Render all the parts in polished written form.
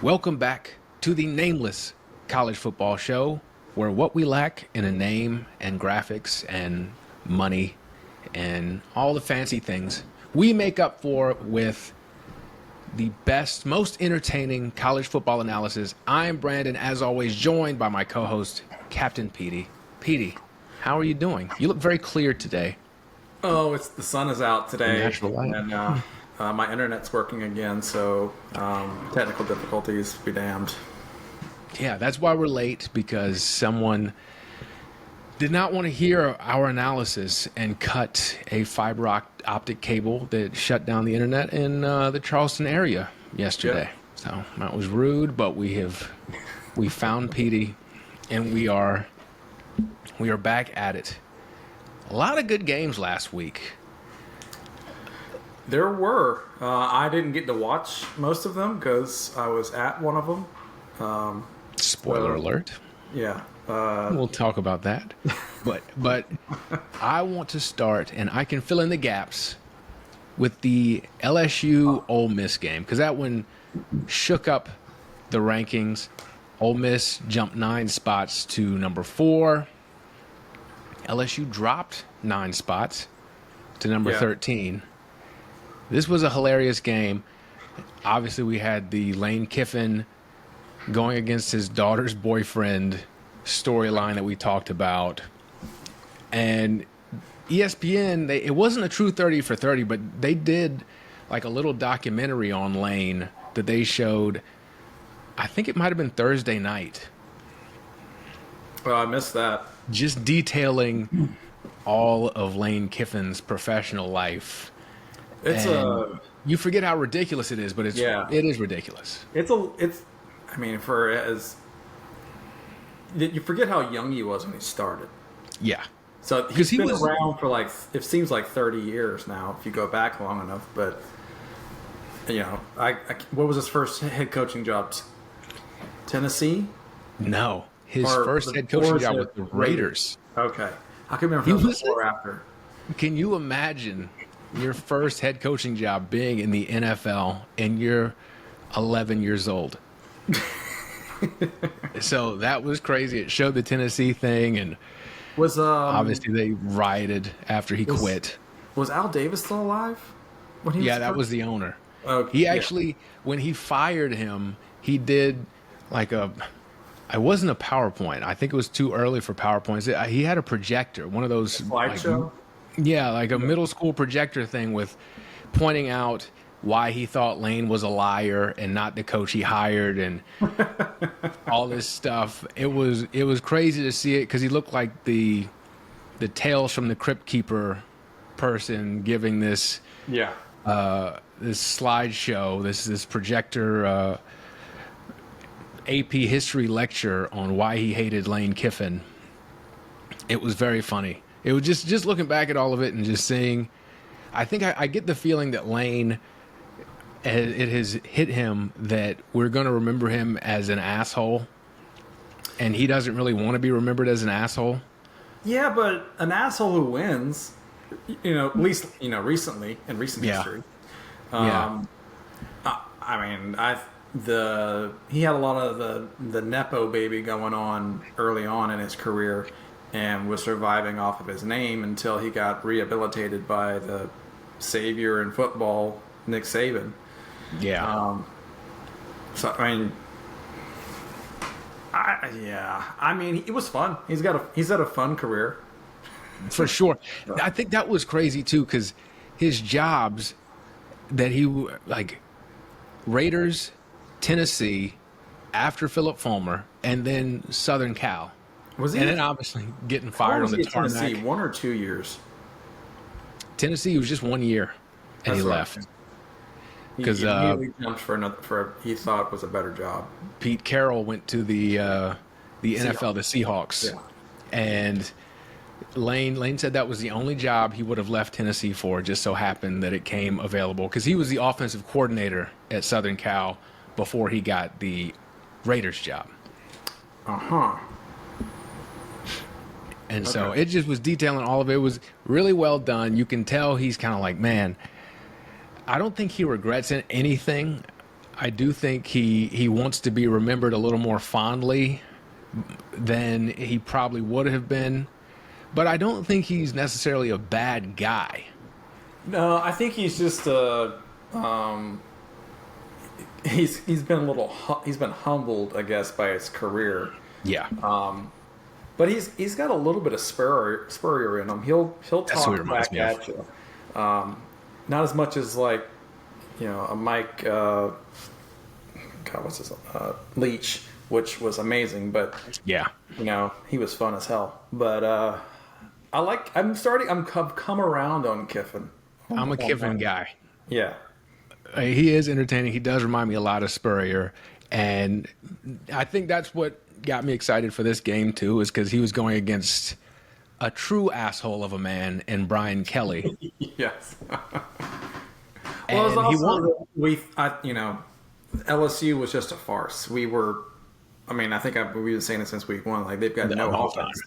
Welcome back to the Nameless College Football Show, where what we lack in a name and graphics and money and all the fancy things, we make up for with the best, most entertaining college football analysis. I am Brandon, as always, joined by my co-host, Captain Petey. Petey, how are you doing? You look very clear today. Oh, the sun is out today, Natural light. and my internet's working again. So technical difficulties, be damned. Yeah, that's why we're late, because someone did not want to hear our analysis and cut a fiber optic cable that shut down the internet in the Charleston area yesterday. Yep. So that was rude, but we found Petey, and we are back at it. A lot of good games last week. There were. I didn't get to watch most of them because I was at one of them. Spoiler alert. Yeah. We'll talk about that. But I want to start, and I can fill in the gaps with the LSU Ole Miss game, because that one shook up the rankings. Ole Miss jumped 9 spots to number 4. LSU dropped 9 spots to number 13. This was a hilarious game. Obviously, we had the Lane Kiffin going against his daughter's boyfriend storyline that we talked about. And ESPN, it wasn't a true 30 for 30, but they did like a little documentary on Lane that they showed. I think it might have been Thursday night. Well, I missed that. Just detailing all of Lane Kiffin's professional life. You forget how ridiculous it is, but it is ridiculous. I mean, you forget how young he was when he started. Yeah. So he's been around for it seems like 30 years now, if you go back long enough. But, what was his first head coaching job? Tennessee? No. His first head coaching job with the Raiders. Okay. I can remember if it was before or after. Can you imagine your first head coaching job being in the NFL and you're 11 years old? So that was crazy. It showed the Tennessee thing, and obviously they rioted after he quit. Was Al Davis still alive? That was the owner. Okay, he actually, when he fired him, he did it wasn't a PowerPoint. I think it was too early for PowerPoints. He had a projector, one of those slideshow. Like a middle school projector thing with pointing out why he thought Lane was a liar and not the coach he hired, and all this stuff. It was crazy to see it, because he looked like the Tales from the Crypt Keeper person giving this this slideshow, this projector AP history lecture on why he hated Lane Kiffin. It was very funny. It was just looking back at all of it and just seeing. I think I get the feeling that Lane, it has hit him that we're going to remember him as an asshole, and he doesn't really want to be remembered as an asshole. Yeah, but an asshole who wins, at least recently in recent history. I mean, he had a lot of the nepo baby going on early on in his career, and was surviving off of his name until he got rehabilitated by the savior in football, Nick Saban. Yeah. So I mean, it was fun. He's had a fun career. For sure. I think that was crazy too, because his jobs that Raiders, Tennessee, after Philip Fulmer, and then Southern Cal. Was he? And then obviously getting fired on the tarmac. Tennessee, 1 or 2 years? Tennessee was just 1 year, and he left. Because he immediately jumped he thought it was a better job. Pete Carroll went to the NFL, the Seahawks, and Lane said that was the only job he would have left Tennessee for. Just so happened that it came available, because he was the offensive coordinator at Southern Cal before he got the Raiders job. And so it just was detailing all of it. It was really well done. You can tell he's kind of like, man, I don't think he regrets anything. I do think he wants to be remembered a little more fondly than he probably would have been. But I don't think he's necessarily a bad guy. No, I think he's just he's been he's been humbled, I guess, by his career. Yeah. But he's got a little bit of spurrier in him. He'll talk back at you. Not as much as like, a Mike. God, what's his Leach, which was amazing. But yeah, he was fun as hell. But I've come around on Kiffin. I'm a Kiffin guy. Yeah. He is entertaining. He does remind me a lot of Spurrier. And I think that's what got me excited for this game, too, is because he was going against a true asshole of a man in Brian Kelly. Yes. And well, he won. LSU was just a farce. I think we've been saying it since week one. Like, they've got no offense.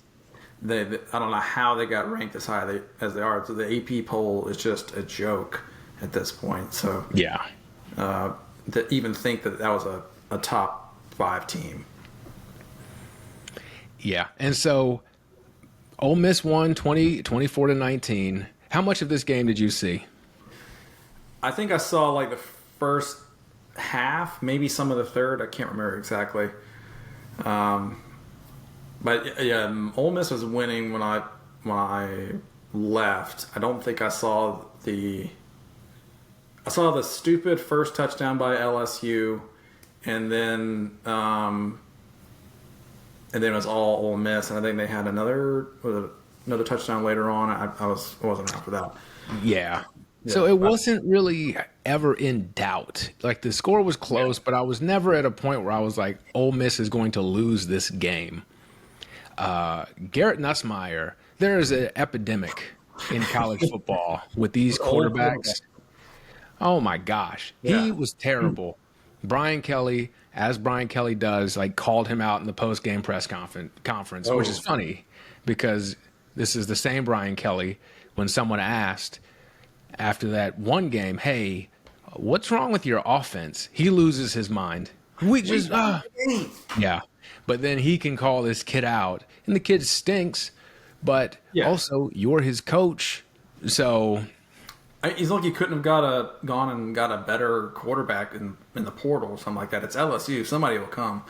I don't know how they got ranked as high as they are. So the AP poll is just a joke at this point. So yeah, to even think that was a top 5 team. Yeah, and so Ole Miss won 24-19. How much of this game did you see? I think I saw like the first half, maybe some of the third. I can't remember exactly. But yeah, Ole Miss was winning when I left. I don't think I saw the stupid first touchdown by LSU, and then it was all Ole Miss, and I think they had another touchdown later on. I wasn't out for that. Yeah. So it wasn't really ever in doubt. Like, the score was close, but I was never at a point where I was like, Ole Miss is going to lose this game. Garrett Nussmeier, there is an epidemic in college football with these quarterbacks. Oh my gosh. Yeah. He was terrible. Brian Kelly, as Brian Kelly does, like, called him out in the post-game press conference, which is funny because this is the same Brian Kelly when someone asked after that one game, hey, what's wrong with your offense? He loses his mind. Yeah. But then he can call this kid out, and the kid stinks, but also you're his coach. So he's lucky he couldn't have gone and got a better quarterback in the portal or something like that. It's LSU. Somebody will come.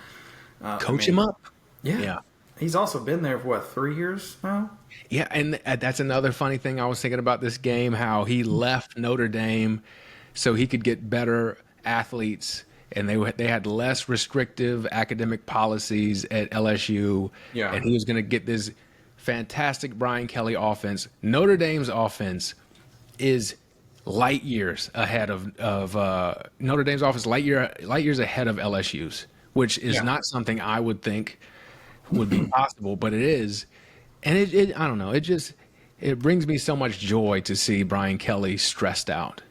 Coach him up. Yeah. He's also been there for, 3 years now? Yeah, and that's another funny thing I was thinking about this game, how he left Notre Dame so he could get better athletes, and they had less restrictive academic policies at LSU, and he was going to get this fantastic Brian Kelly offense. Notre Dame's offense is light years ahead of Notre Dame's offense, light years ahead of LSU's, which is not something I would think would be possible, but it is. And it I don't know, it brings me so much joy to see Brian Kelly stressed out.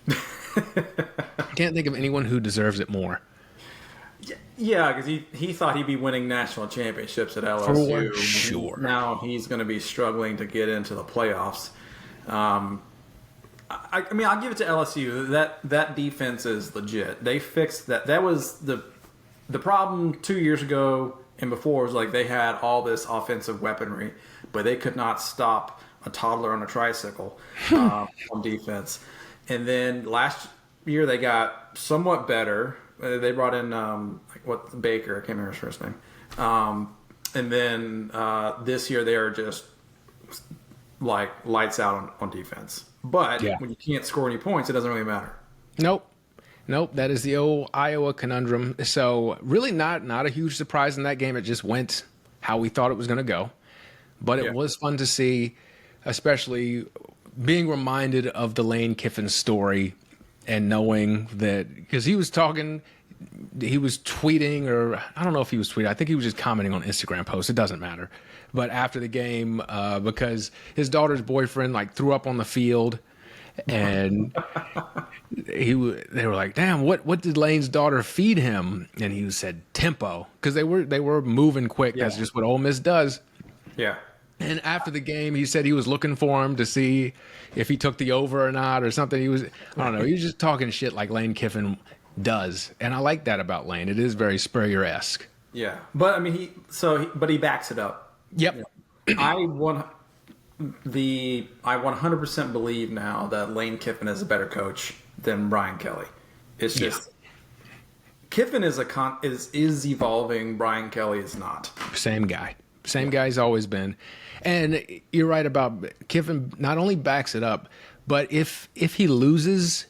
I can't think of anyone who deserves it more. Yeah, because he thought he'd be winning national championships at LSU. For sure. Now he's going to be struggling to get into the playoffs. I mean, I'll give it to LSU. That defense is legit. They fixed that. That was the problem 2 years ago and before, was like they had all this offensive weaponry, but they could not stop a toddler on a tricycle on defense. And then last year they got somewhat better. They brought in Baker. I can't remember his first name. And then this year they are just like lights out on defense. But when you can't score any points, it doesn't really matter. Nope. That is the old Iowa conundrum. So really not a huge surprise in that game. It just went how we thought it was going to go. But it was fun to see, especially being reminded of the Lane Kiffin story and knowing that, because he was tweeting, or I don't know if he was tweeting. I think he was just commenting on Instagram posts. It doesn't matter. But after the game, because his daughter's boyfriend threw up on the field, and they were like, "Damn, what did Lane's daughter feed him?" And he said tempo, because they were moving quick. That's just what Ole Miss does. Yeah. And after the game, he said he was looking for him to see if he took the over or not or something. I don't know. He was just talking shit like Lane Kiffin does. And I like that about Lane. It is very Spurrier-esque. Yeah, but I mean, he backs it up. Yep. I 100% believe now that Lane Kiffin is a better coach than Brian Kelly. It's just Kiffin is is evolving. Brian Kelly is not. Same guy. Same guy he's always been. And you're right about Kiffin. Not only backs it up, but if he loses,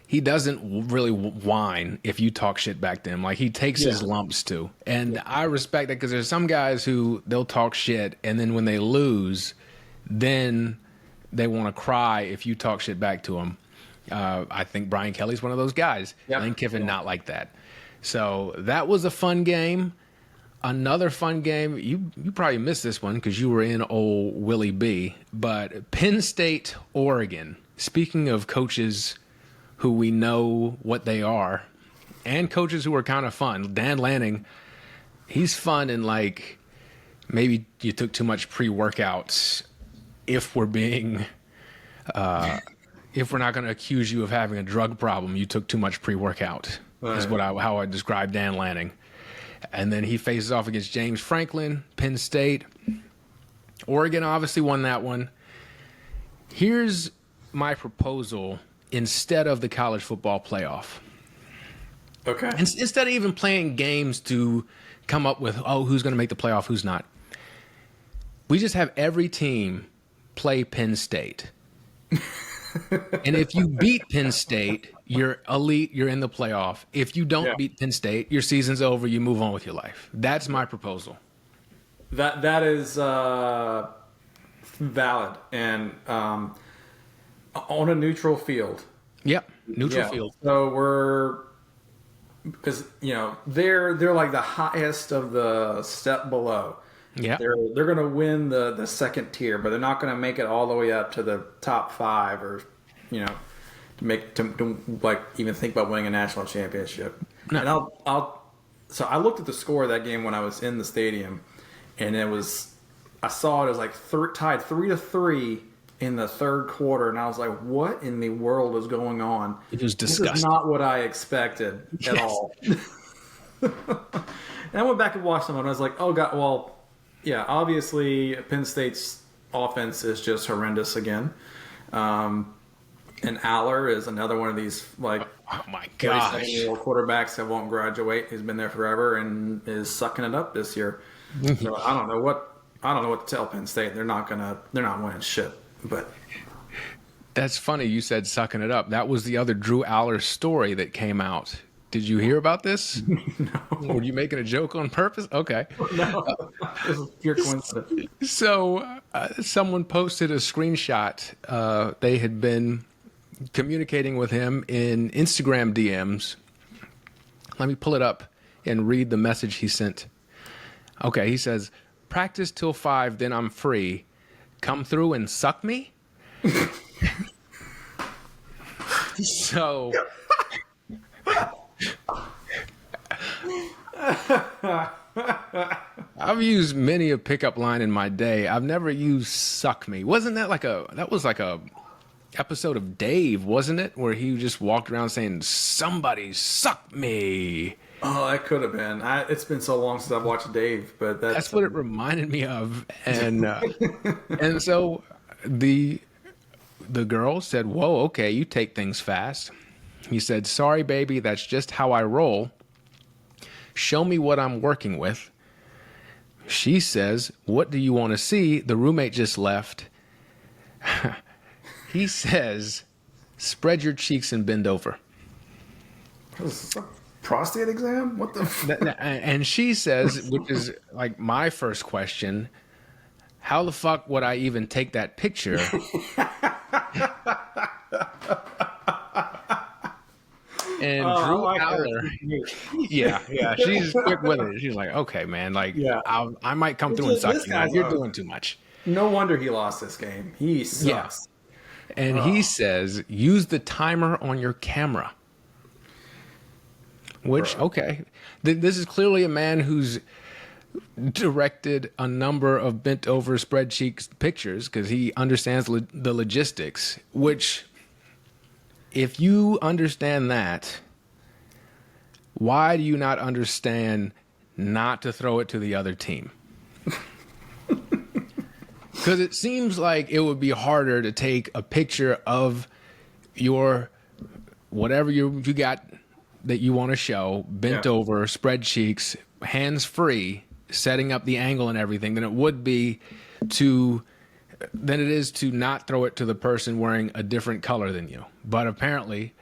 he doesn't really whine if you talk shit back to him. Like, he takes his lumps too. And I respect that, because there's some guys who they'll talk shit, and then when they lose, then they want to cry if you talk shit back to them. I think Brian Kelly's one of those guys. Yep. Lane Kiffin, not like that. So that was a fun game. Another fun game, you probably missed this one because you were in old Willie B, but Penn State, Oregon. Speaking of coaches who we know what they are, and coaches who are kind of fun, Dan Lanning, he's fun, and like maybe you took too much pre-workouts. If we're being, if we're not going to accuse you of having a drug problem, you took too much pre-workout. Right. Is how I describe Dan Lanning. And then he faces off against James Franklin, Penn State. Oregon obviously won that one. Here's my proposal instead of the college football playoff. Okay. Instead of even playing games to come up with, who's going to make the playoff, who's not. We just have every team play Penn State. And if you beat Penn State, you're elite, you're in the playoff. If you don't beat Penn State, your season's over, you move on with your life. That's my proposal. That is valid, and on a neutral field. Yep, neutral field. So because they're like the highest of the step below. Yeah, they're going to win the second tier, but they're not going to make it all the way up to the top 5, or to like even think about winning a national championship. No. And so I looked at the score of that game when I was in the stadium, and I saw it as like tied 3-3 in the third quarter, and I was like, what in the world is going on? It was disgusting. This is not what I expected at all. And I went back and watched them, and I was like, oh god, well. Yeah, obviously Penn State's offense is just horrendous again. And Allar is another one of these, like, oh my gosh, quarterbacks that won't graduate. He's been there forever and is sucking it up this year. So I don't know what to tell Penn State. They're not winning shit. But that's funny you said sucking it up. That was the other Drew Allar story that came out. Did you hear about this? No. Were you making a joke on purpose? Okay. No. This is pure coincidence. So someone posted a screenshot. They had been communicating with him in Instagram DMs. Let me pull it up and read the message he sent. Okay, he says, practice till 5, then I'm free. Come through and suck me? So... I've used many a pickup line in my day. I've never used "suck me." Wasn't that that was like a episode of Dave, wasn't it? Where he just walked around saying, "Somebody suck me." Oh, that could have been. It's been so long since I've watched Dave, but that's what it reminded me of. And and so the girl said, "Whoa, okay, you take things fast." He said, "Sorry, baby, that's just how I roll. Show me what I'm working with." She says, "What do you want to see? The roommate just left." He says, "Spread your cheeks and bend over." Is this a prostate exam? What the? And she says, which is like my first question, how the fuck would I even take that picture? And Drew Allar, yeah, she's quick with it. She's like, okay, man, like, I might come through and suck you. You're doing too much. No wonder he lost this game. He sucks. Yeah. And he says, use the timer on your camera. Which, okay, this is clearly a man who's directed a number of bent over spread cheeks pictures because he understands the logistics, which... If you understand that, Why do you not understand not to throw it to the other team? Because it seems like it would be harder to take a picture of your whatever you got that you want to show, bent over, spread cheeks, hands free, setting up the angle and everything, than it is to not throw it to the person wearing a different color than you. But apparently,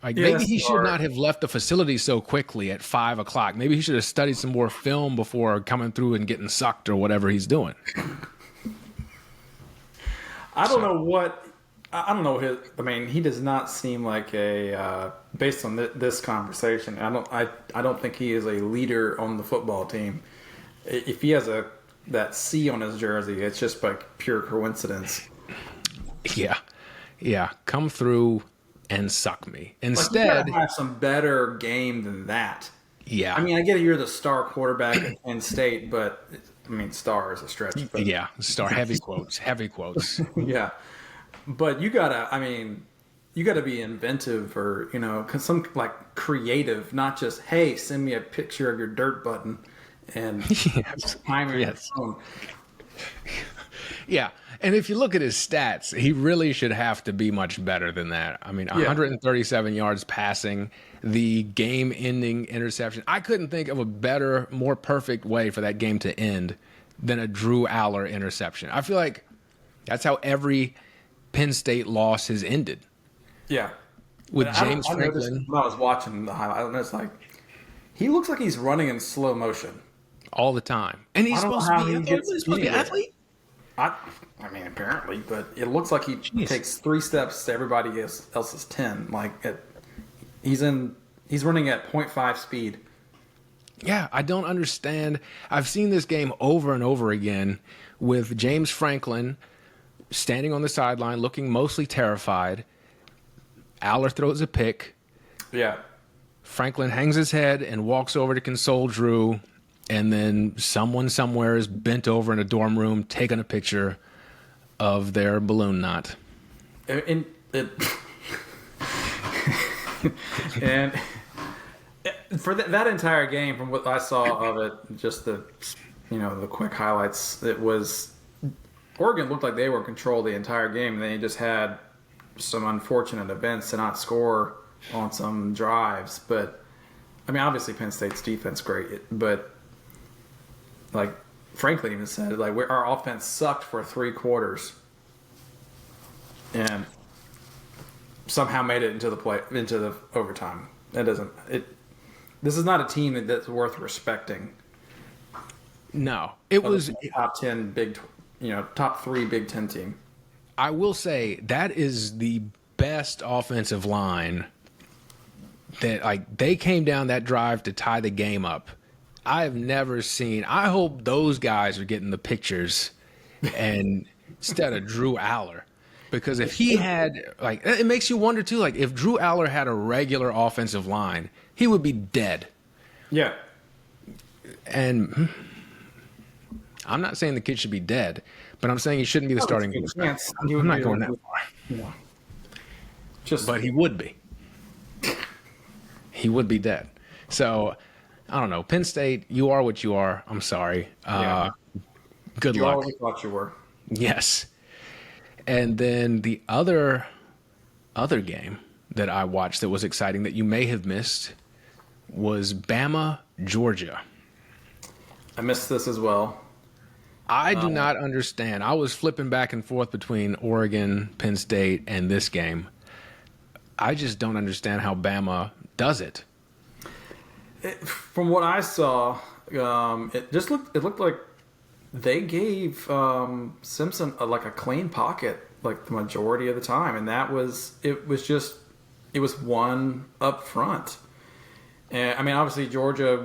maybe he should not have left the facility so quickly at 5 o'clock. Maybe he should have studied some more film before coming through and getting sucked or whatever he's doing. I don't know he does not seem like based on this conversation, I don't think he is a leader on the football team. If he has that C on his jersey, it's just like pure coincidence. Yeah. Come through and suck me. Instead, you gotta have some better game than that. Yeah. I mean, I get it, you're the star quarterback at Penn State, but I mean, star is a stretch. But. Yeah, star, heavy quotes. Yeah. But you gotta be inventive or, some like creative, not just, hey, send me a picture of your dirt button and timer your phone. Yeah. And if you look at his stats, he really should have to be much better than that. I mean, 137 yards passing, the game-ending interception. I couldn't think of a better, more perfect way for that game to end than a Drew Allar interception. I feel like that's how every Penn State loss has ended. Yeah. With James Franklin. When I was watching the highlight, I noticed, he looks like he's running in slow motion. All the time. And he's supposed to be an athlete? I mean, apparently, but it looks like he takes 3 steps to everybody else's 10. He's running at 0.5 speed. Yeah, I don't understand. I've seen this game over and over again with James Franklin standing on the sideline, looking mostly terrified. Allar throws a pick. Yeah. Franklin hangs his head and walks over to console Drew. And then someone somewhere is bent over in a dorm room taking a picture of their balloon knot. And for that entire game, from what I saw of it, just the quick highlights, it was Oregon looked like they were in control the entire game. They just had some unfortunate events to not score on some drives. But I mean, obviously Penn State's defense great, but Franklin even said, our offense sucked for 3 quarters and somehow made it into the overtime. This is not a team that's worth respecting. No, it was top 10 top 3 Big Ten team. I will say that is the best offensive line that they came down that drive to tie the game up. I've never seen. I hope those guys are getting the pictures and instead of Drew Allar. Because if he had, it makes you wonder too, if Drew Allar had a regular offensive line, he would be dead. Yeah. And I'm not saying the kid should be dead, but I'm saying he shouldn't be the starting quarterback. I'm not going that far. Yeah. But he would be. He would be dead. So, I don't know. Penn State, you are what you are. I'm sorry. Good luck. You are what we thought you were. Yes. And then the other game that I watched that was exciting that you may have missed was Bama, Georgia. I missed this as well. I do not understand. I was flipping back and forth between Oregon, Penn State, and this game. I just don't understand how Bama does it. From what I saw, it looked like they gave Simpson a clean pocket the majority of the time, and it was one up front. And I mean, obviously Georgia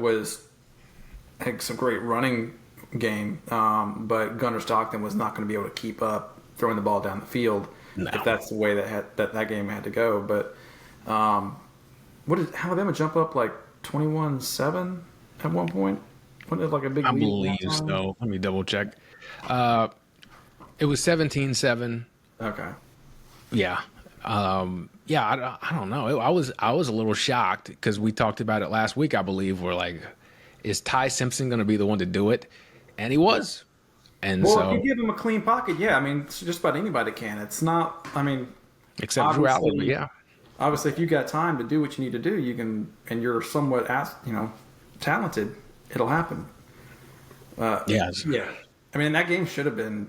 had some great running game, but Gunnar Stockton was not going to be able to keep up throwing the ball down the field if that's the way that game had to go. But Alabama jump up 21-7 at one point? Wasn't it a big lead? I believe so. Let me double check. It was 17-7. Okay. Yeah. Yeah, I don't know. I was a little shocked because we talked about it last week, I believe. We're like, is Ty Simpson going to be the one to do it? And he was. And Well, if you so, give him a clean pocket, yeah, I mean, it's just about anybody can. It's not. I mean, except Drew Allar, but obviously, yeah. obviously, if you got time to do what you need to do, you can, and you're somewhat, talented, it'll happen. Yes. Yeah. I mean, that game should have been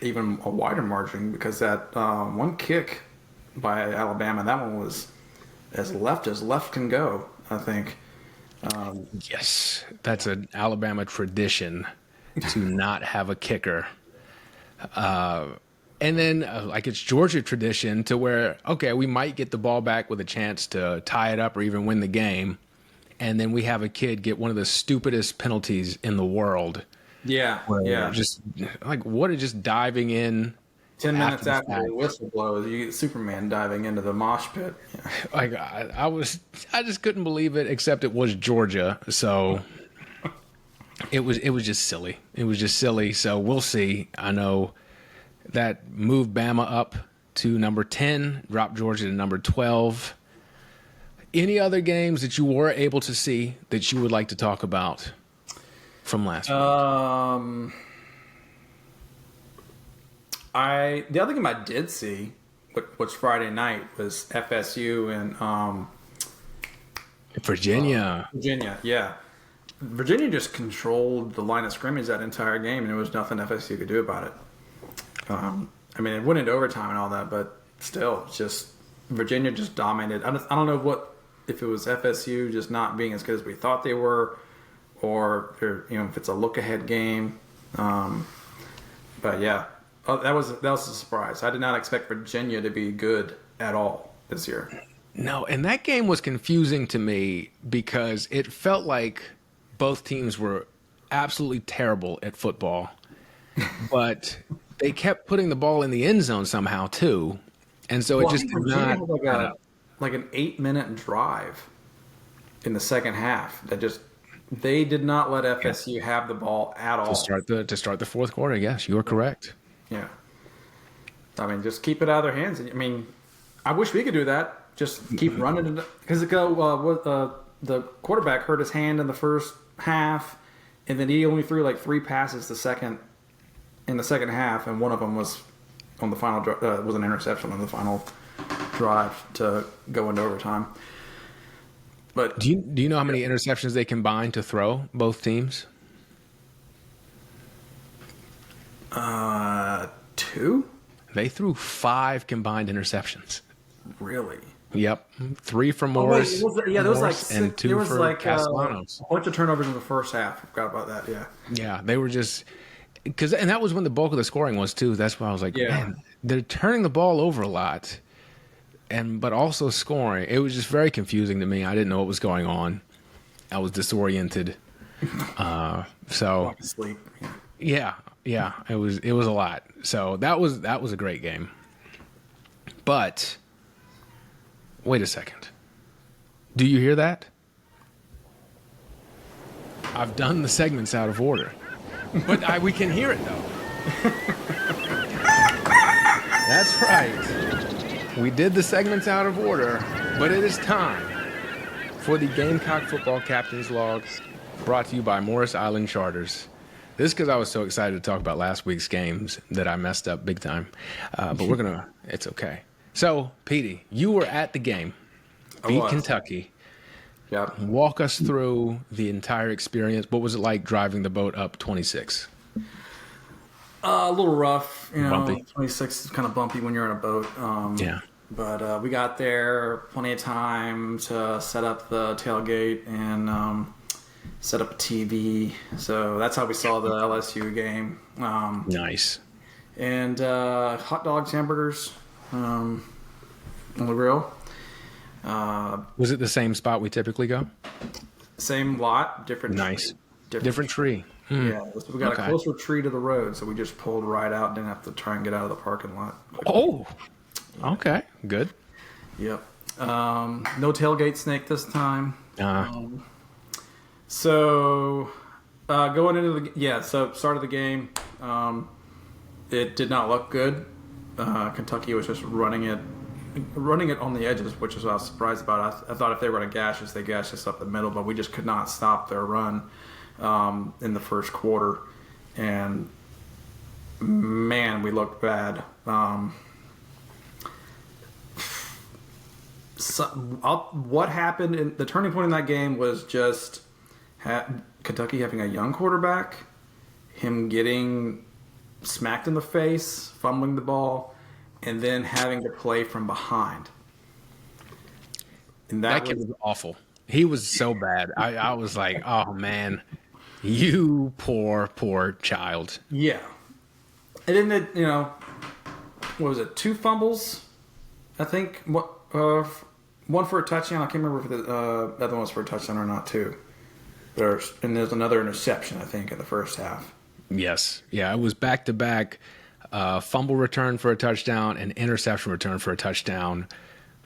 even a wider margin because that one kick by Alabama, that one was as left can go, I think. Yes. That's an Alabama tradition to not have a kicker. And then, like, it's Georgia tradition to where, okay, we might get the ball back with a chance to tie it up or even win the game. And then we have a kid get one of the stupidest penalties in the world. Yeah, yeah. Just like, what is just diving in 10 minutes the after fact. the whistle blows, you get Superman diving into the mosh pit. Yeah. Like, I just couldn't believe it, except it was Georgia. So it was just silly. It was just silly. So we'll see. I know that moved Bama up to number 10, dropped Georgia to number 12. Any other games that you were able to see that you would like to talk about from last week? The other game I did see, which Friday night, was FSU and Virginia. Virginia. Yeah, Virginia just controlled the line of scrimmage that entire game, and there was nothing FSU could do about it. I mean, it went into overtime and all that, but still, just Virginia just dominated. I don't know if it was FSU just not being as good as we thought they were, or if it's a look ahead game. But yeah, that was a surprise. I did not expect Virginia to be good at all this year. No, and that game was confusing to me because it felt like both teams were absolutely terrible at football, but they kept putting the ball in the end zone somehow too, and so it just did not. Had like an 8-minute drive in the second half. They did not let FSU have the ball at all to start the fourth quarter. Yes, you are correct. Yeah, I mean, just keep it out of their hands. I mean, I wish we could do that. Just keep running because the quarterback hurt his hand in the first half, and then he only threw like 3 passes in the second half, and one of them was on the final was an interception on the final drive to go into overtime. But do you know how many interceptions they combined to throw, both teams? 2? They threw 5 combined interceptions. Really? Yep, 3 for Morris. There was like 6, and 2 for Castellanos. A bunch of turnovers in the first half. Forgot about that. Yeah. Yeah, they were just and that was when the bulk of the scoring was too. That's why I was like, man, they're turning the ball over a lot, but also scoring. It was just very confusing to me. I didn't know what was going on. I was disoriented. So Sleep. yeah, it was a lot. So that was a great game. But wait a second. Do you hear that? I've done the segments out of order. But we can hear it, though. That's right. We did the segments out of order, but it is time for the Gamecock Football Captain's Log, brought to you by Morris Island Charters. This is because I was so excited to talk about last week's games that I messed up big time. But it's okay. So, Petey, you were at the game. Beat Kentucky. Yep. Walk us through the entire experience. What was it like driving the boat up 26? A little rough, Bumpy. 26 is kind of bumpy when you're in a boat. Yeah. But we got there plenty of time to set up the tailgate and set up a TV. So that's how we saw the LSU game. Nice. And hot dogs, hamburgers on the grill. Was it the same spot we typically go? Same lot, different Nice. tree. Different tree. Yeah, we got a closer tree to the road, so we just pulled right out. Didn't have to try and get out of the parking lot. Oh, okay, good. Yep. No tailgate snake this time. So going into so start of the game, it did not look good. Kentucky was just running it running it on the edges, which is what I was surprised about. I thought if they were going to gash us, they gashed us up the middle, but we just could not stop their run in the first quarter. And, man, we looked bad. What happened in the turning point in that game was just Kentucky having a young quarterback, him getting smacked in the face, fumbling the ball, and then having to play from behind. And that kid was awful. He was so bad. I was like, oh, man, you poor child. Yeah. And then, what was it, 2 fumbles? I think, one for a touchdown. I can't remember if the other one was for a touchdown or not, too. And there's another interception, I think, in the first half. Yes. Yeah, it was back-to-back fumble return for a touchdown and interception return for a touchdown.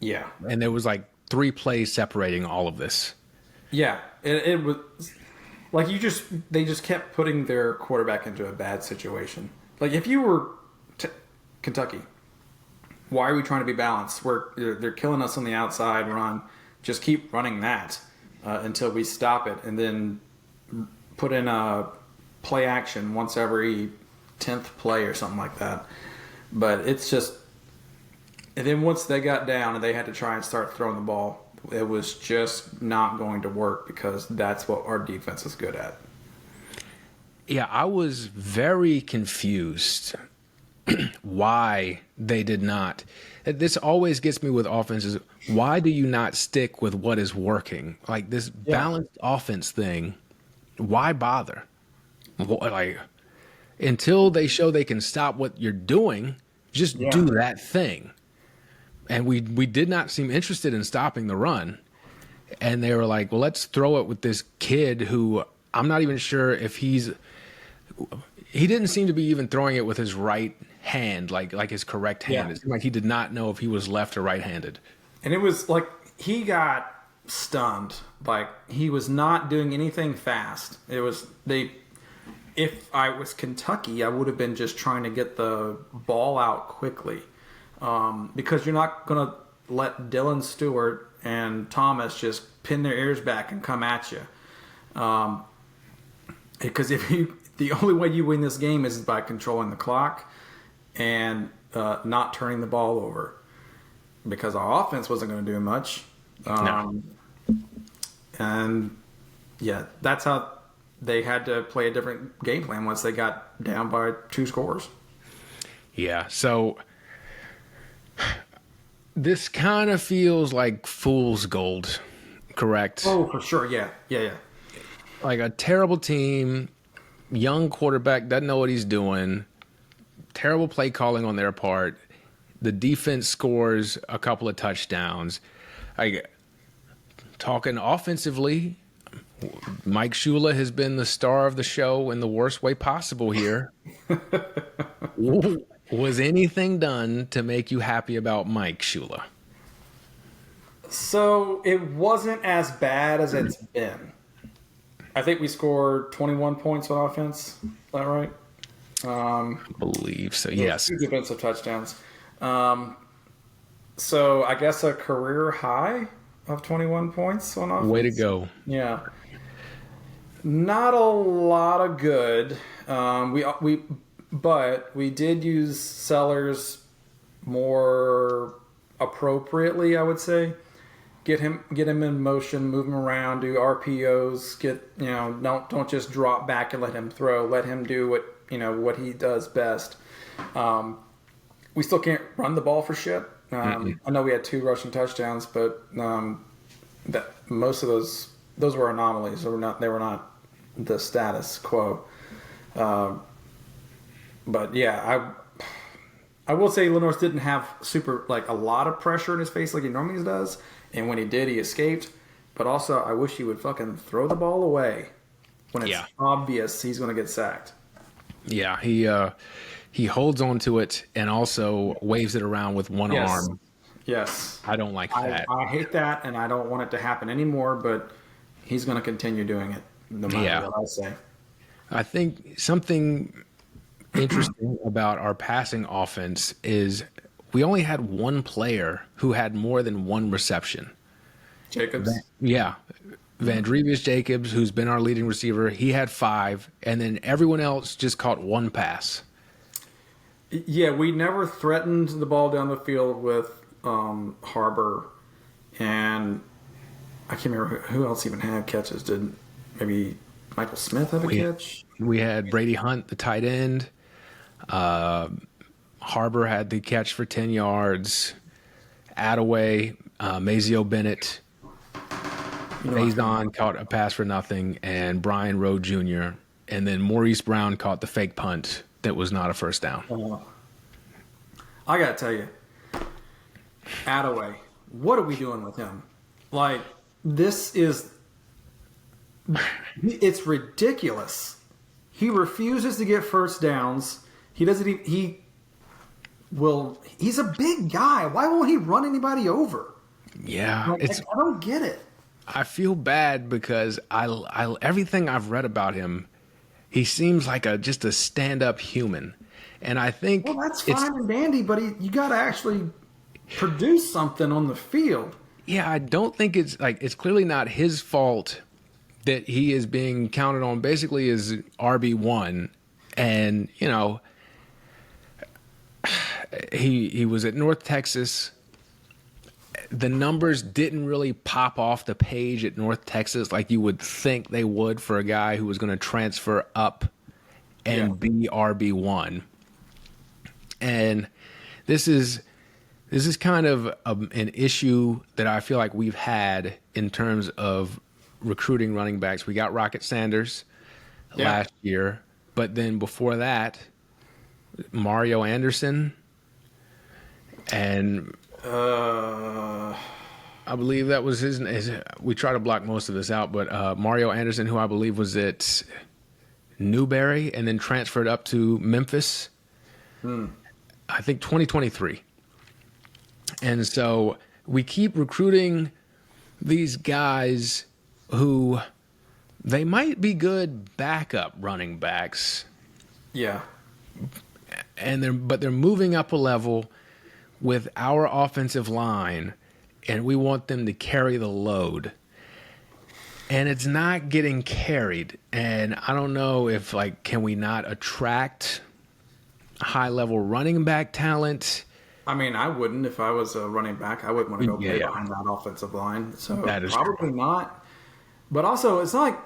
Yeah. And there was like 3 plays separating all of this. Yeah. It was like they just kept putting their quarterback into a bad situation. Like if you were Kentucky, why are we trying to be balanced? They're killing us on the outside run. Just keep running that until we stop it, and then put in a play action once every 10th play or something like that. But it's just, and then once they got down and they had to try and start throwing the ball, it was just not going to work because that's what our defense is good at. Yeah, I was very confused why they did not. This always gets me with offenses. Why do you not stick with what is working? Like this balanced offense thing, why bother? Like, until they show they can stop what you're doing, just do that thing. And we did not seem interested in stopping the run. And they were like, well, let's throw it with this kid who I'm not even sure if he didn't seem to be even throwing it with his right hand, like his correct hand. It seemed like he did not know if he was left or right-handed. And it was like he got stunned. Like he was not doing anything fast. If I was Kentucky, I would have been just trying to get the ball out quickly. Because you're not going to let Dylan Stewart and Thomas just pin their ears back and come at you. Because the only way you win this game is by controlling the clock and not turning the ball over. Because our offense wasn't going to do much. No. And yeah, that's how they had to play a different game plan once they got down by 2 scores. Yeah, so this kind of feels like fool's gold, correct? Oh, for sure, yeah. Like a terrible team, young quarterback, doesn't know what he's doing, terrible play calling on their part. The defense scores a couple of touchdowns. Talking offensively, Mike Shula has been the star of the show in the worst way possible here. Was anything done to make you happy about Mike Shula? So it wasn't as bad as it's been. I think we scored 21 points on offense. Is that right? I believe so, yes. 2 defensive touchdowns. So I guess a career high of 21 points on offense. Way to go. Yeah. Not a lot of good. But we did use Sellers more appropriately, I would say. Get him in motion, move him around, do RPOs. Don't just drop back and let him throw. Let him do what he does best. We still can't run the ball for shit. I know we had 2 rushing touchdowns, but that most of those were anomalies. They were not the status quo. But yeah, I will say Lenore didn't have a lot of pressure in his face like he normally does, and when he did, he escaped. But also, I wish he would fucking throw the ball away when it's obvious he's going to get sacked. Yeah, he holds on to it and also waves it around with one arm. Yes. I don't like that. I hate that, and I don't want it to happen anymore, but he's going to continue doing it no matter what I say. I think something interesting about our passing offense is we only had one player who had more than one reception. Jacobs? Yeah. Vandrevius Jacobs, who's been our leading receiver, he had 5, and then everyone else just caught one pass. Yeah, we never threatened the ball down the field with Harbor, and I can't remember who else even had catches. Did maybe Michael Smith have a catch? We had Brady Hunt, the tight end. Harbor had the catch for 10 yards. Attaway, Mazio Bennett, Faison caught a pass for nothing, and Brian Rowe Jr. And then Maurice Brown caught the fake punt that was not a first down. I got to tell you, Attaway, what are we doing with him? Like, this is... It's ridiculous. He refuses to get first downs. He doesn't even... He's a big guy. Why won't he run anybody over? Yeah. Like, I don't get it. I feel bad because I everything I've read about him, he seems like just a stand-up human. And I think... Well, that's fine and dandy, but you got to actually produce something on the field. Yeah, I don't think it's clearly not his fault that he is being counted on basically as RB1. And, you know, he was at North Texas. The numbers didn't really pop off the page at North Texas like you would think they would for a guy who was going to transfer up and be RB1. And this is kind of an issue that I feel like we've had in terms of recruiting running backs. We got Rocket Sanders last year, but then before that, Mario Anderson and I believe that was his. We try to block most of this out, but Mario Anderson, who I believe was at Newberry and then transferred up to Memphis. I think 2023. And so we keep recruiting these guys who they might be good backup running backs. Yeah. But they're moving up a level with our offensive line, and we want them to carry the load. And it's not getting carried. And I don't know if, can we not attract high-level running back talent? I mean, I wouldn't if I was a running back. I wouldn't want to go play behind that offensive line. So that is probably not. But also, it's not like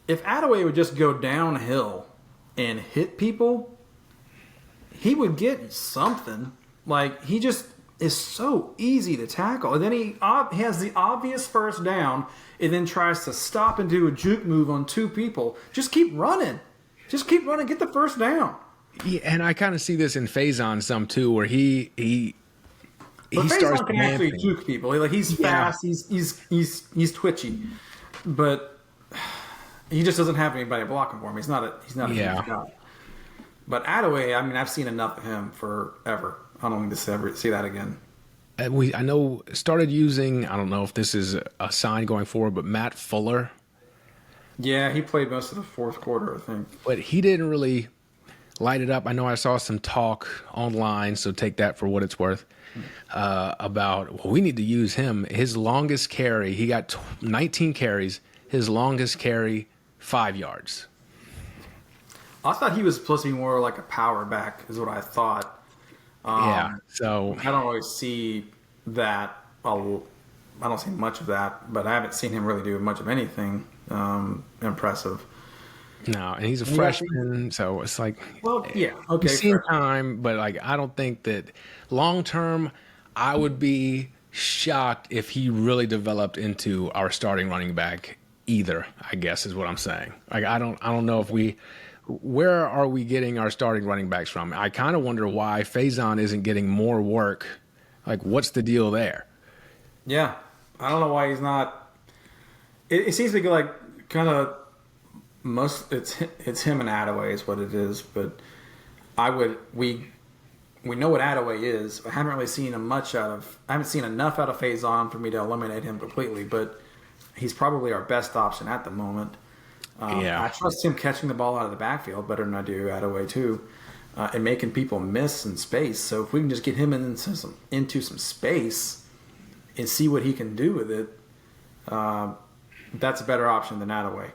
if Attaway would just go downhill and hit people, he would get something. Like, he just is so easy to tackle. And then he has the obvious first down and then tries to stop and do a juke move on 2 people. Just keep running. Just keep running. Get the first down. Yeah, and I kind of see this in Faison some too, where he starts Faison can actually juke people. Like, he's fast. He's twitchy, but he just doesn't have anybody blocking for him. He's not a huge guy. But Attaway, I mean, I've seen enough of him forever. I don't need to ever see that again. I know started using. I don't know if this is a sign going forward, but Matt Fuller. Yeah, he played most of the fourth quarter, I think. But he didn't really light it up. I know I saw some talk online, so take that for what it's worth, about, we need to use him. His longest carry, he got 19 carries. His longest carry, 5 yards. I thought he was supposed to be more like a power back, is what I thought. So I don't really see that. I don't see much of that, but I haven't seen him really do much of anything impressive. No, and he's a freshman, so it's like, well, yeah, okay, he's seen time, but I don't think that long term. I would be shocked if he really developed into our starting running back either. I guess is what I'm saying. I don't know if where are we getting our starting running backs from? I kind of wonder why Faison isn't getting more work. Like, what's the deal there? Yeah, I don't know why he's not. It seems to be like kind of. It's him and Attaway is what it is, but we know what Attaway is. I haven't really seen I haven't seen enough out of Faison for me to eliminate him completely, but he's probably our best option at the moment. I trust him catching the ball out of the backfield better than I do Attaway too. and making people miss in space. So if we can just get him into some space and see what he can do with it, that's a better option than Attaway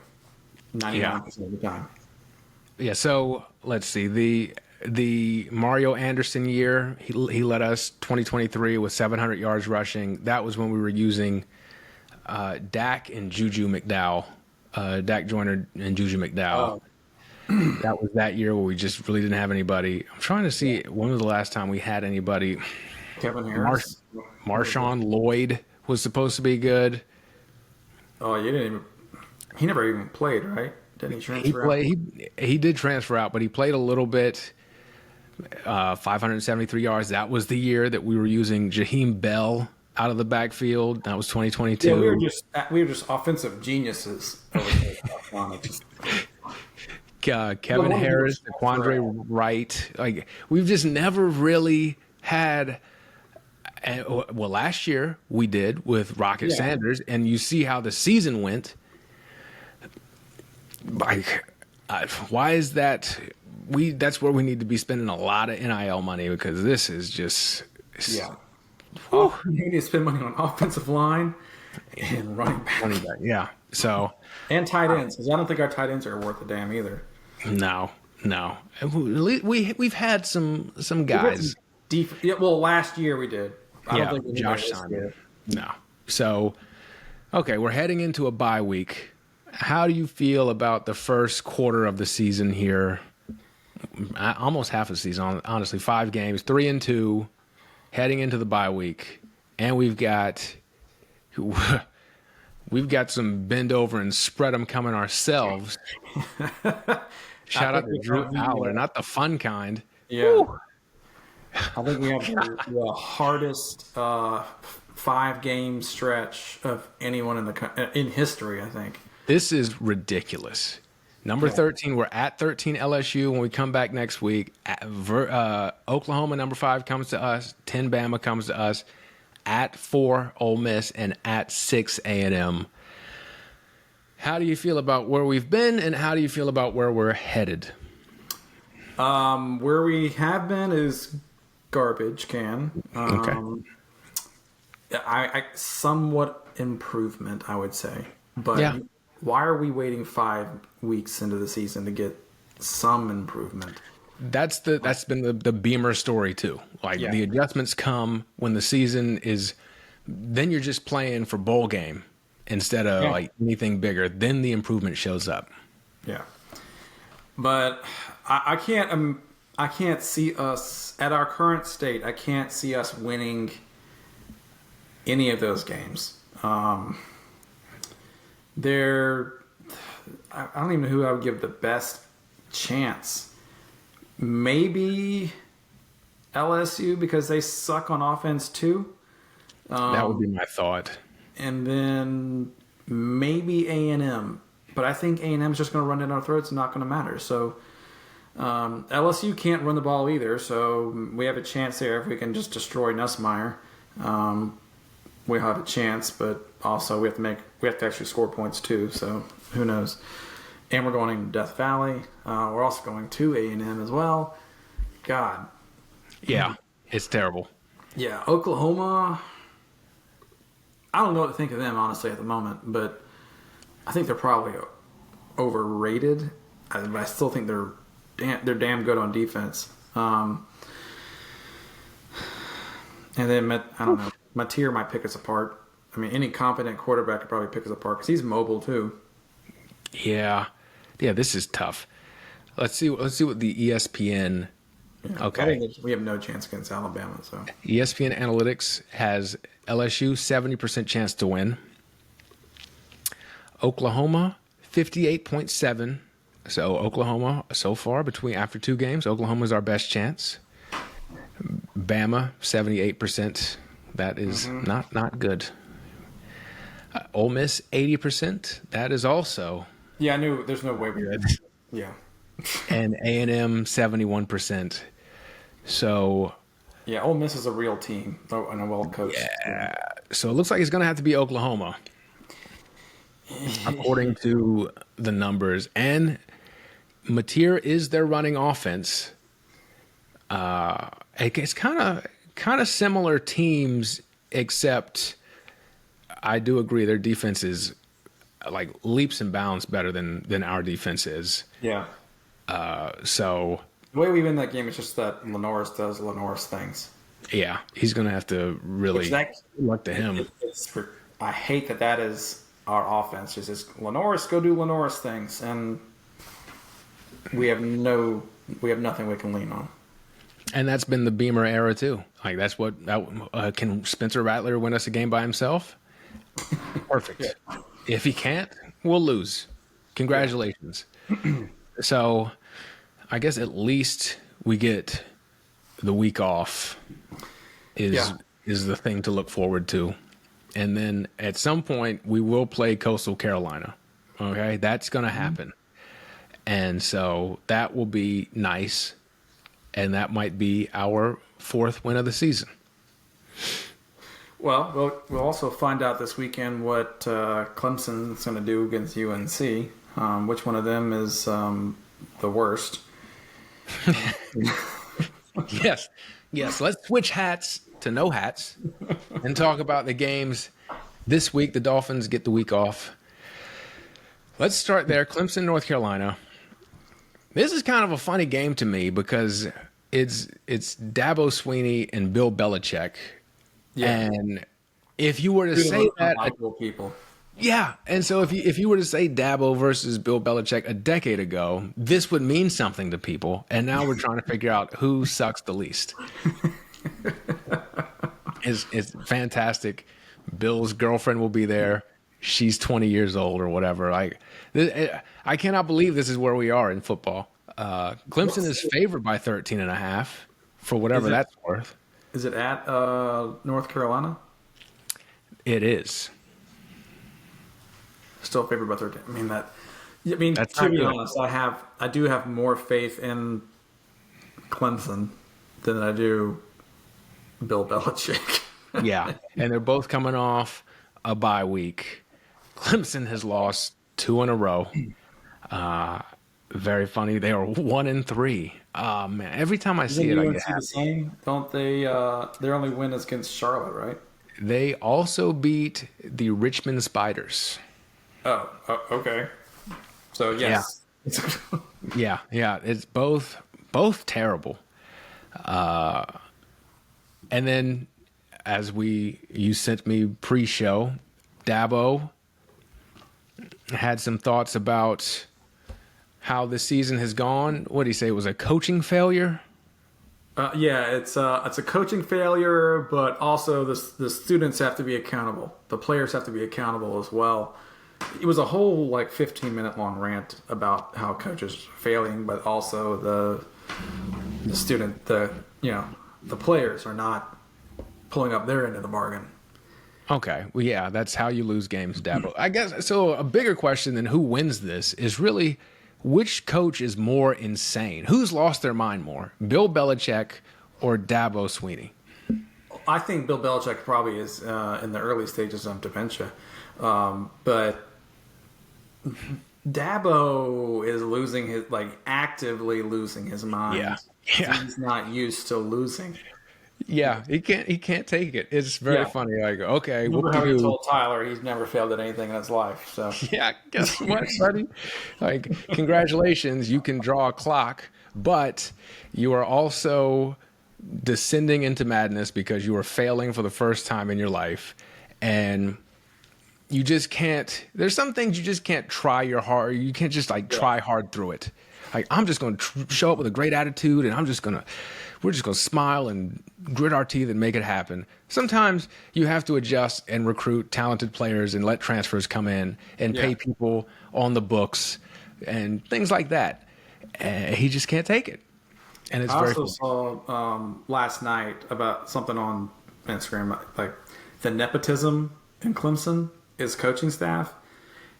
99% of the time. Yeah, so let's see. The Mario Anderson year, he led us 2023 with 700 yards rushing. That was when we were using Dak and Juju McDowell, Dak Joyner and Juju McDowell. That was that year where we just really didn't have anybody. I'm trying to see when was the last time we had anybody. Kevin Harris. Marshawn Lloyd was supposed to be good. Oh, he never even played, right? Didn't he transfer out? He did transfer out, but he played a little bit. 573 yards. That was the year that we were using Jaheim Bell out of the backfield. That was 2022. Yeah, we were just offensive geniuses over there. Kevin Harris, Quandre Wright. Like, we've just never really had. Well, last year we did with Rocket Sanders, and you see how the season went. Like, why is that? That's where we need to be spending a lot of NIL money, because this is just We need to spend money on offensive line and running back. Yeah. So and tight ends, because I don't think our tight ends are worth a damn either. No. We've had some guys. Last year we did. I don't think Josh Simon. No. So, okay, we're heading into a bye week. How do you feel about the first quarter of the season here? Almost half a season, honestly. 5 games, 3-2, heading into the bye week, and we've got some bend over and spread them coming ourselves. Shout out to Drew Allar, not the fun kind. Yeah. Woo. I think we have the hardest 5-game stretch of anyone in history, I think. This is ridiculous. Number 13, we're at 13 LSU when we come back next week. Oklahoma, number 5, comes to us. 10 Bama comes to us. At 4, Ole Miss, and at 6, A&M. How do you feel about where we've been, and how do you feel about where we're headed? Where we have been is garbage can. Okay. I somewhat improvement, I would say. But why are we waiting 5 weeks into the season to get some improvement? That's been the Beamer story too. The adjustments come when the season is. Then you're just playing for bowl game instead of anything bigger. Then the improvement shows up. Yeah, but I can't see us at our current state. I can't see us winning any of those games. I don't even know who I would give the best chance. Maybe LSU, because they suck on offense too. That would be my thought. And then maybe A&M. But I think A&M is just going to run down our throats and not going to matter. So LSU can't run the ball either. So we have a chance there if we can just destroy Nussmeier. We have a chance, but also we have to actually score points too. So who knows? And we're going to Death Valley. We're also going to A&M as well. God. Yeah, it's terrible. Yeah, Oklahoma. I don't know what to think of them, honestly, at the moment. But I think they're probably overrated. But I still think they're damn good on defense. And then, I don't know. Mateer might pick us apart. I mean, any competent quarterback could probably pick us apart because he's mobile too. Yeah, this is tough. Let's see what the ESPN. Yeah, okay, we have no chance against Alabama. So ESPN Analytics has LSU 70% chance to win. Oklahoma 58.7. So Oklahoma so far after 2 games, Oklahoma is our best chance. Bama 78%. That is not good. Ole Miss 80%. That is also. Yeah, I knew there's no way we did. Yeah. And A&M 71%. So. Yeah, Ole Miss is a real team and a well-coached team. So it looks like it's going to have to be Oklahoma, according to the numbers. And Mateer is their running offense. It's kind of similar teams, except I do agree their defense is like leaps and bounds better than our defense is. Yeah. So The way we win that game is just that Lenoris does Lenoris things. yeah, he's gonna have to really good luck to him. I hate that is our offense. Just Lenoris, go do Lenoris things, and we have nothing we can lean on. And that's been the Beamer era too. Like can Spencer Rattler win us a game by himself? Perfect. Yeah. If he can't, we'll lose. Congratulations. Yeah. So I guess at least we get the week off is the thing to look forward to. And then at some point we will play Coastal Carolina. Okay? That's going to happen. And so that will be nice. And that might be our 4th win of the season. Well, we'll also find out this weekend what Clemson's going to do against UNC. Which one of them is the worst? Yes. Let's switch hats to no hats and talk about the games this week. The Dolphins get the week off. Let's start there. Clemson, North Carolina. This is kind of a funny game to me because it's Dabo Swinney and Bill Belichick. Yeah. And if you were to say that, people. Yeah, and so if you were to say Dabo versus Bill Belichick a decade ago, this would mean something to people. And now we're trying to figure out who sucks the least. It's fantastic. Bill's girlfriend will be there. She's 20 years old or whatever. I cannot believe this is where we are in football. Clemson is favored by 13.5 for whatever that's worth. Is it at North Carolina? It is. Still favored by 13. That's to be honest, I do have more faith in Clemson than I do Bill Belichick. Yeah, and they're both coming off a bye week. Clemson has lost 2 in a row. Very funny. They are 1-3. Man, every time I see it, I get happy. The same? Don't they? Their only win is against Charlotte, right? They also beat the Richmond Spiders. Oh, okay. So yes. Yeah. It's both terrible. And then, as you sent me pre-show, Dabo had some thoughts about how the season has gone. What did he say? It was a coaching failure? It's a coaching failure, but also the students have to be accountable. The players have to be accountable as well. It was a whole 15-minute long rant about how coaches are failing, but also the student, the players are not pulling up their end of the bargain. Okay. Well, yeah, that's how you lose games, Dabo. I guess so. A bigger question than who wins this is really which coach is more insane? Who's lost their mind more, Bill Belichick or Dabo Swinney? I think Bill Belichick probably is in the early stages of dementia. But Dabo is actively losing his mind. Yeah. He's not used to losing. Yeah, he can't take it. It's very funny. Okay, remember how he told Tyler he's never failed at anything in his life. So yeah, guess what, buddy? Congratulations, you can draw a clock, but you are also descending into madness because you are failing for the first time in your life, and you just can't. There's some things you just can't try your hard. You can't just try hard through it. I'm just going to show up with a great attitude, and we're just going to smile and grit our teeth and make it happen. Sometimes you have to adjust and recruit talented players and let transfers come in and pay people on the books and things like that. And he just can't take it. And it's I also saw last night about something on Instagram, the nepotism in Clemson is coaching staff.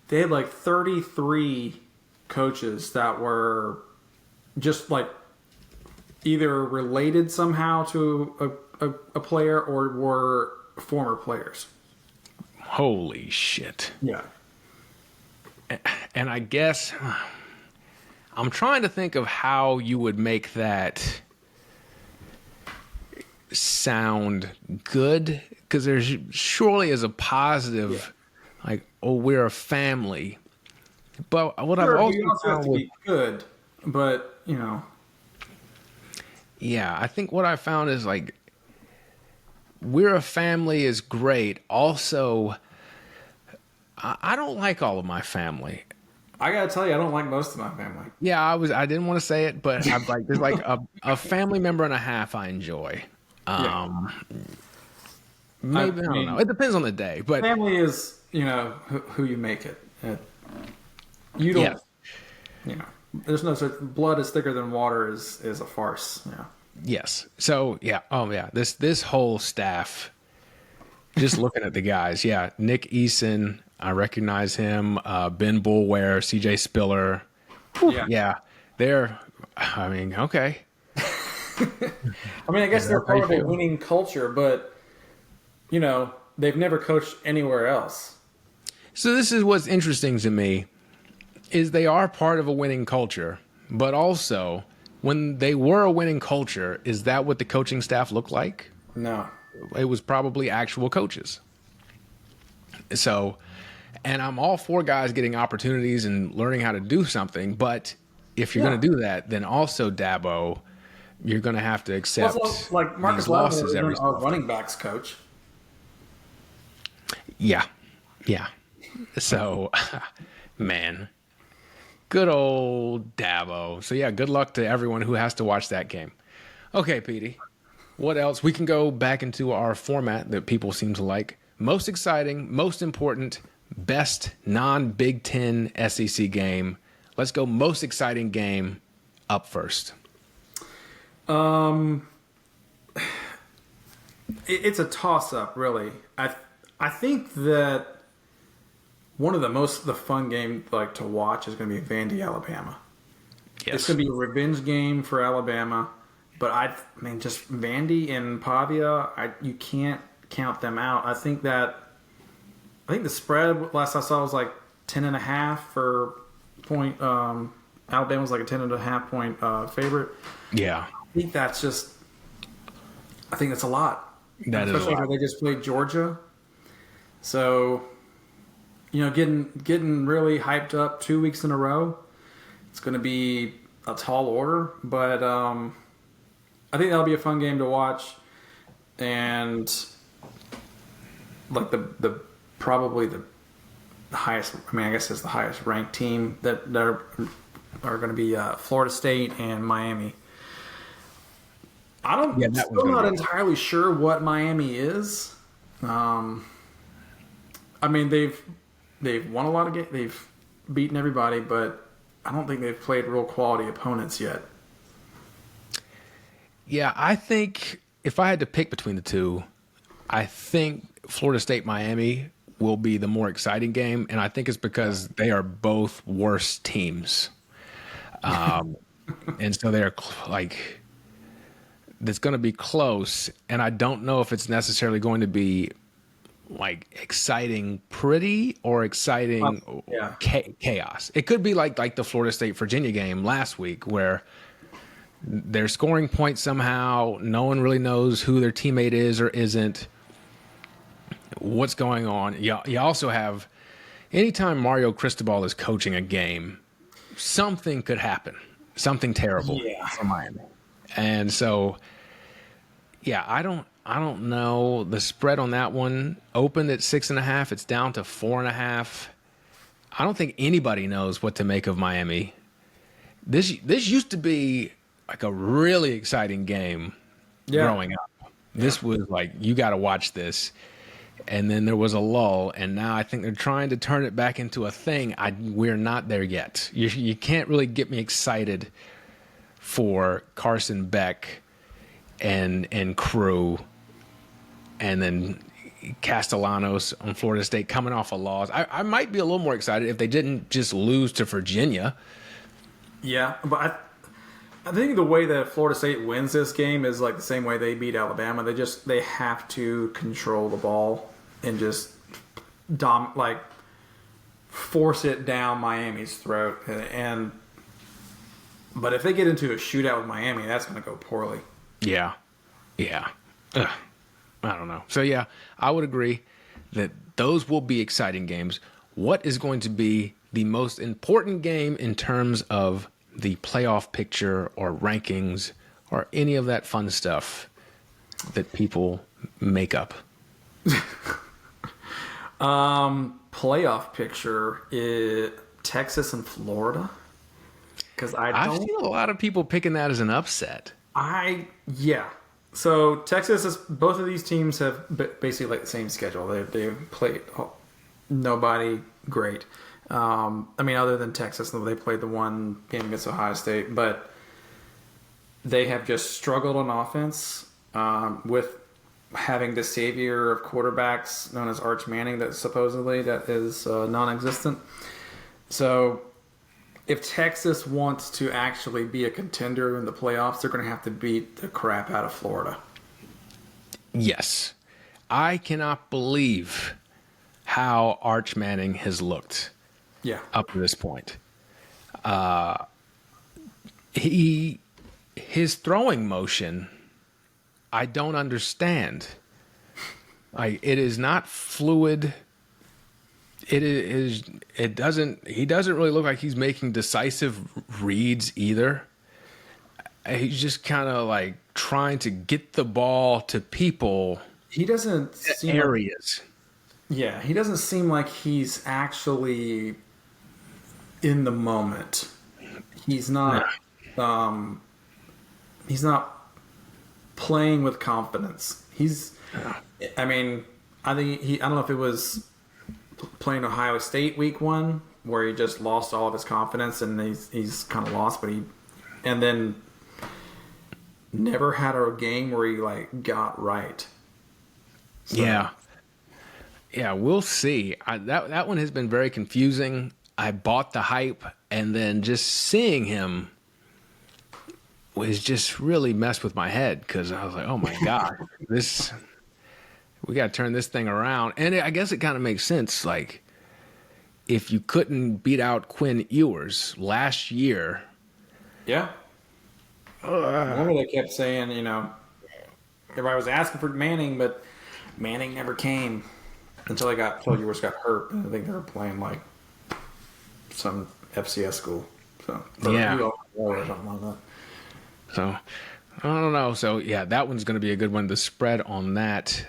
They had 33 coaches that were just either related somehow to a player or were former players. Holy shit. Yeah. And I guess I'm trying to think of how you would make that sound good because there's surely is a positive, like, oh, we're a family. But what I've also have found to be good, but yeah, I think what I found is like we're a family is great. Also, I don't like all of my family. I gotta tell you, I don't like most of my family. Yeah, I didn't want to say it, but I'm like there's like a family member and a half I enjoy. Maybe I don't know. It depends on the day, but family is who you make it. You don't. There's no such blood is thicker than water is a farce. Yeah. Yes. So yeah. Oh yeah. This whole staff. Just looking at the guys, yeah. Nick Eason, I recognize him. Ben Boulware, CJ Spiller. Whew, yeah. They're. I mean, okay. I mean, I guess they're part of a winning culture, but they've never coached anywhere else. So this is what's interesting to me, is they are part of a winning culture, but also when they were a winning culture, is that what the coaching staff looked like? No. It was probably actual coaches. So, and I'm all for guys getting opportunities and learning how to do something, but if you're going to do that, then also Dabo, you're going to have to accept like Marcus these losses every our running backs coach. Yeah. So, man, good old Dabo. So yeah, good luck to everyone who has to watch that game. Okay, Petey, what else? We can go back into our format that people seem to like. Most exciting, most important, best non-Big Ten SEC game. Let's go most exciting game up first. It's a toss-up, really. I think that one of the fun game to watch is going to be Vandy, Alabama. Yes. It's going to be a revenge game for Alabama, but I mean just Vandy and Pavia, you can't count them out. I think the spread last I saw was like 10.5 for point. Alabama was like a 10.5 point favorite. Yeah, I think that's a lot. That especially is a lot. They just played Georgia, so getting really hyped up 2 weeks in a row. It's going to be a tall order, but I think that'll be a fun game to watch, and like the probably the highest. I mean, I guess it's the highest ranked team that are going to be Florida State and Miami. I'm still not entirely sure what Miami is. I mean, they've won a lot of games. They've beaten everybody, but I don't think they've played real quality opponents yet. Yeah, I think if I had to pick between the two, I think Florida State Miami will be the more exciting game, and I think it's because they are both worse teams. And so they're like, it's going to be close, and I don't know if it's necessarily going to be like exciting pretty or exciting chaos. It could be like the Florida State Virginia game last week where they're scoring points somehow. No one really knows who their teammate is or isn't. What's going on? You also have, anytime Mario Cristobal is coaching a game, something could happen. Something terrible for Miami. And so, yeah, I don't know. The spread on that one opened at 6.5. It's down to 4.5. I don't think anybody knows what to make of Miami. This used to be like a really exciting game growing up. This was like, you got to watch this. And then there was a lull, and now I think they're trying to turn it back into a thing. We're not there yet. You can't really get me excited for Carson Beck and crew, and then Castellanos on Florida State coming off a loss. I might be a little more excited if they didn't just lose to Virginia. Yeah, but I think the way that Florida State wins this game is like the same way they beat Alabama. They have to control the ball and just force it down Miami's throat. But if they get into a shootout with Miami, that's going to go poorly. Yeah. Ugh, I don't know. So, yeah, I would agree that those will be exciting games. What is going to be the most important game in terms of the playoff picture or rankings or any of that fun stuff that people make up? Playoff picture is Texas and Florida. Because I've seen a lot of people picking that as an upset. Yeah. So Texas is, both of these teams have basically like the same schedule. They played nobody great. I mean, other than Texas, they played the one game against Ohio State, but they have just struggled on offense with having the savior of quarterbacks known as Arch Manning that supposedly that is non-existent. So if Texas wants to actually be a contender in the playoffs, they're going to have to beat the crap out of Florida. Yes. I cannot believe how Arch Manning has looked up to this point. His throwing motion, I don't understand. It is not fluid. He doesn't really look like he's making decisive reads either. He's just kind of like trying to get the ball to people. He doesn't seem areas. He doesn't seem like he's actually in the moment. He's not. He's not playing with confidence. I mean, I think I don't know if it was playing Ohio State week 1 where he just lost all of his confidence and he's kind of lost, and then never had a game where he like got right. So. Yeah, we'll see. That one has been very confusing. I bought the hype, and then just seeing him was just really messed with my head because I was like, oh my God, we got to turn this thing around. And I guess it kind of makes sense. Like, if you couldn't beat out Quinn Ewers last year. Yeah. Remember they kept saying, everybody was asking for Manning, but Manning never came until Ewers got hurt. I think they were playing like some FCS school. So, or something like that. So, I don't know. So, yeah, that one's going to be a good one. The spread on that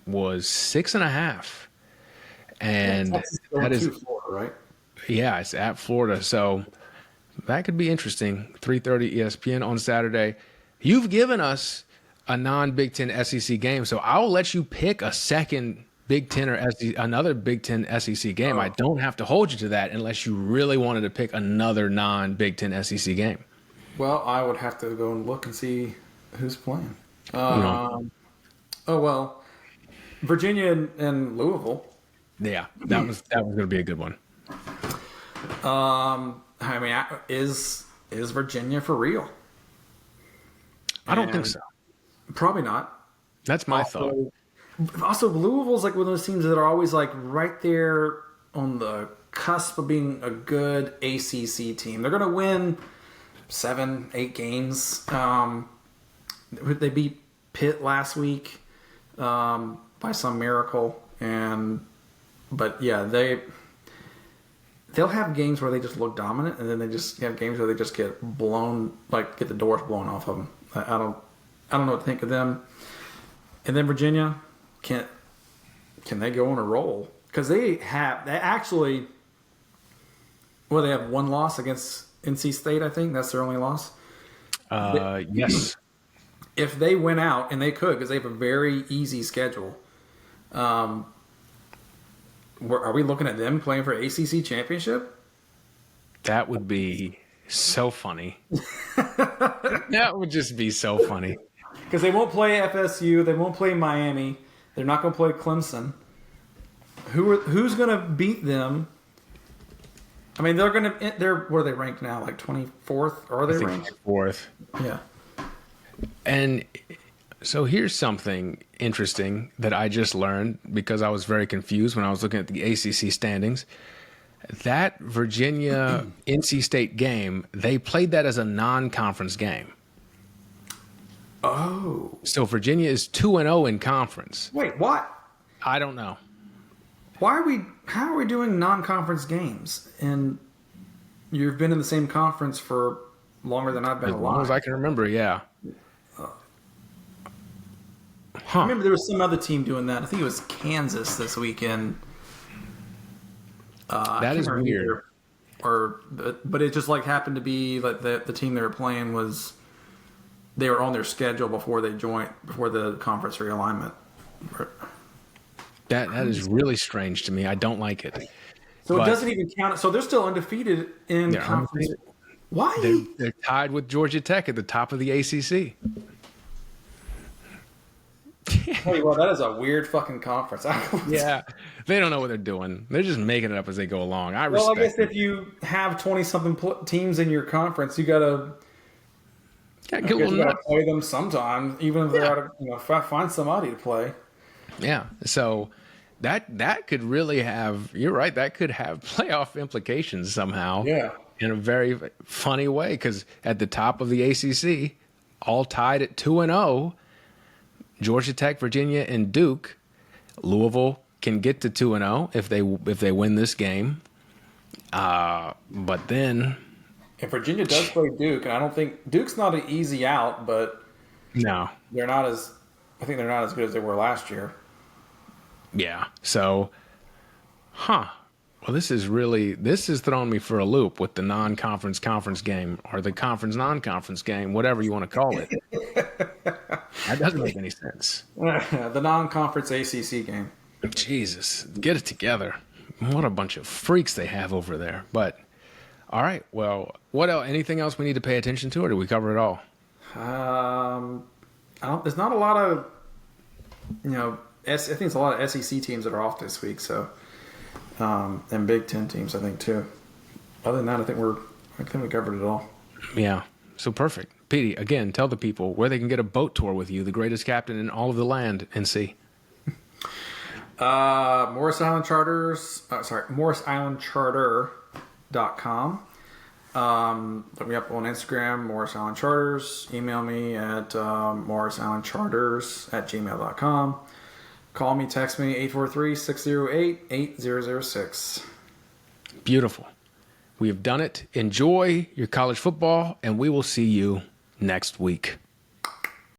was 6.5. And that is Florida, right? Yeah, it's at Florida. So, that could be interesting. 3:30 ESPN on Saturday. You've given us a non-Big Ten SEC game, so I'll let you pick a second Big Ten or another Big Ten SEC game. I don't have to hold you to that unless you really wanted to pick another non-Big Ten SEC game. Well, I would have to go and look and see who's playing. Virginia and Louisville. Yeah, that was going to be a good one. I mean, is Virginia for real? I don't think so. Probably not. That's my thought. Also, Louisville's like one of those teams that are always like right there on the cusp of being a good ACC team. They're going to win 7-8 games. They beat Pitt last week by some miracle, but they'll have games where they just look dominant, and then they just have games where they just get the doors blown off of them. I don't know what to think of them. And then Virginia, can they go on a roll? Because they have one loss against NC State, I think. That's their only loss. Yes. If they win out, and they could, because they have a very easy schedule, are we looking at them playing for ACC championship? That would be so funny. That would just be so funny. Because they won't play FSU, they won't play Miami, they're not going to play Clemson. Who's going to beat them? I mean, where are they ranked now? Like 24th? Or are they ranked? 4th. Yeah. And so here's something interesting that I just learned because I was very confused when I was looking at the ACC standings. That Virginia NC State game, they played that as a non-conference game. Oh. Oh. So Virginia is 2-0 in conference. Wait, what? I don't know. How are we doing non-conference games? And you've been in the same conference for longer than I've been As alive. long as I can remember, yeah. I remember there was some other team doing that. I think it was Kansas this weekend. That is weird. But it just like happened to be like the team they were playing was they were on their schedule before the conference realignment. That is really strange to me. I don't like it. So it doesn't even count. So they're still undefeated in conference. Undefeated. Why? They're tied with Georgia Tech at the top of the ACC. Tell you what, that is a weird fucking conference. Yeah, they don't know what they're doing. They're just making it up as they go along. I guess if you have 20-something teams in your conference, you gotta play them sometime, even if they're out of, find somebody to play. Yeah, so that could really have. You're right. That could have playoff implications somehow. Yeah, in a very funny way, because at the top of the ACC, all tied at 2-0. Georgia Tech, Virginia, and Duke. Louisville can get to 2-0 if they win this game. But then, and Virginia does play Duke, and I don't think Duke's not an easy out, but no, they're not as. I think they're not as good as they were last year. Yeah. So, Well, this is throwing me for a loop with the non-conference conference game or the conference non-conference game, whatever you want to call it. That doesn't make any sense. The non-conference ACC game. Jesus, get it together. What a bunch of freaks they have over there. But, all right. Well, what else? Anything else we need to pay attention to, or did we cover it all? There's not a lot of, I think it's a lot of SEC teams that are off this week. So, and Big Ten teams, I think too. Other than that, I think we covered it all. Yeah. So perfect. Petey, again, tell the people where they can get a boat tour with you, the greatest captain in all of the land and sea. Morris Island Charters. MorrisIslandCharter.com. Look me up on Instagram, Morris Island Charters. Email me at morrisislandcharters@gmail.com. Call me, text me, 843-608-8006. Beautiful. We have done it. Enjoy your college football, and we will see you next week.